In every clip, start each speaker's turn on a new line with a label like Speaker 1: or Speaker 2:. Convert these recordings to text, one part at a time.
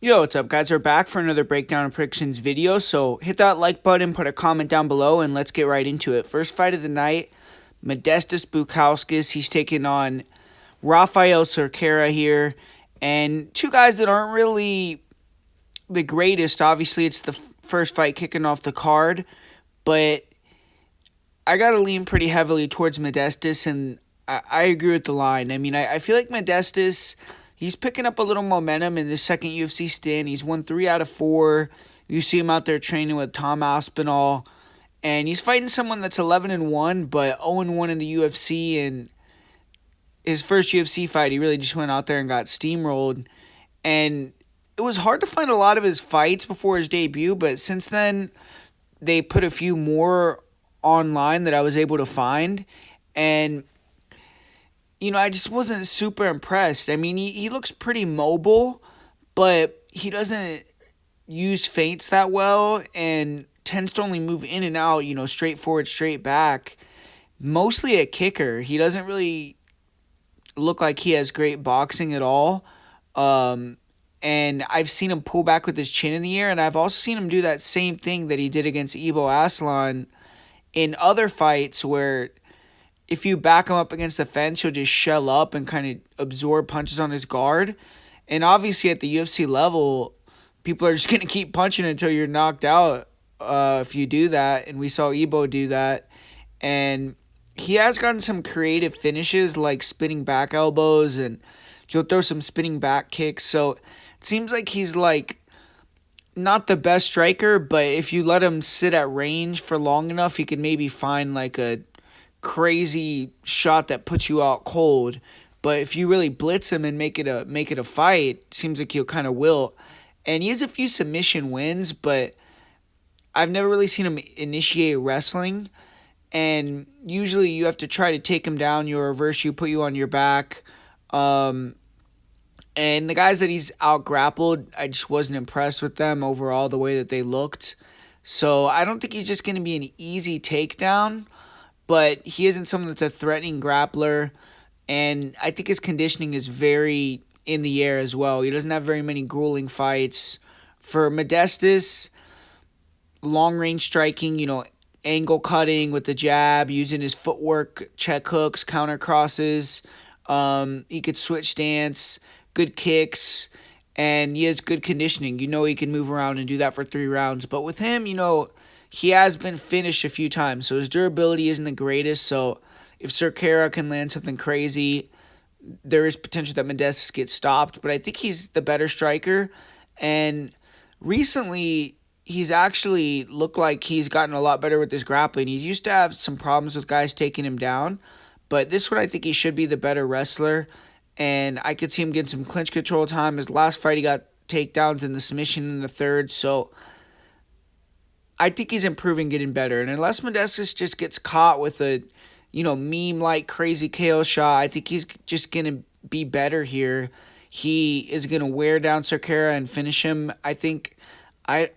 Speaker 1: Yo, what's up, guys? We're back for another breakdown and predictions video. So hit that like button, put a comment down below, and let's get right into it. First fight of the night, Modestas Bukauskas. He's taking on Raffael Cerqueira here, and two guys that aren't really the greatest. Obviously, it's the first fight kicking off the card, but I gotta lean pretty heavily towards Modestas, and I agree with the line. I mean, I feel like Modestas, he's picking up a little momentum in the second UFC stint. He's won 3 out of 4. You see him out there training with Tom Aspinall, and he's fighting someone that's 11-1, but 0-1 in the UFC. And his first UFC fight, he really just went out there and got steamrolled. And it was hard to find a lot of his fights before his debut, but since then, they put a few more online that I was able to find. And I just wasn't super impressed. I mean, he looks pretty mobile, but he doesn't use feints that well and tends to only move in and out, straight forward, straight back. Mostly a kicker. He doesn't really look like he has great boxing at all. And I've seen him pull back with his chin in the air, and I've also seen him do that same thing that he did against Ibo Aslan in other fights where if you back him up against the fence, he'll just shell up and kind of absorb punches on his guard. And obviously at the UFC level, people are just going to keep punching until you're knocked out if you do that. And we saw Ibo do that. And he has gotten some creative finishes like spinning back elbows, and he'll throw some spinning back kicks. So it seems like he's like not the best striker, but if you let him sit at range for long enough, he can maybe find like a crazy shot that puts you out cold. But if you really blitz him and make it a fight, seems like he'll kind of wilt. And he has a few submission wins, but I've never really seen him initiate wrestling. And usually you have to try to take him down, you reverse you, put you on your back. And the guys that he's out grappled, I just wasn't impressed with them overall, the way that they looked. So I don't think he's just going to be an easy takedown, but he isn't someone that's a threatening grappler. And I think his conditioning is very in the air as well. He doesn't have very many grueling fights. For Modestas, long range striking, angle cutting with the jab, using his footwork, check hooks, counter crosses. He could switch stance, good kicks, and he has good conditioning. He can move around and do that for 3 rounds. But with him, he has been finished a few times, so his durability isn't the greatest. So if Cerqueira can land something crazy, there is potential that Modestas gets stopped. But I think he's the better striker. And recently, he's actually looked like he's gotten a lot better with his grappling. He's used to have some problems with guys taking him down, but this one I think he should be the better wrestler. And I could see him getting some clinch control time. His last fight, he got takedowns in the submission in the third. So I think he's improving, getting better. And unless Modestas just gets caught with a, meme-like crazy KO shot, I think he's just going to be better here. He is going to wear down Cerqueira and finish him. I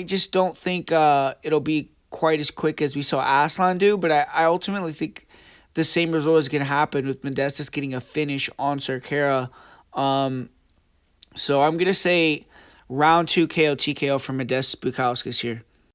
Speaker 1: just don't think it'll be quite as quick as we saw Aslan do, but I ultimately think the same result is going to happen with Modestas getting a finish on Cerqueira. So I'm going to say round 2 KO TKO for Modestas Bukauskas here.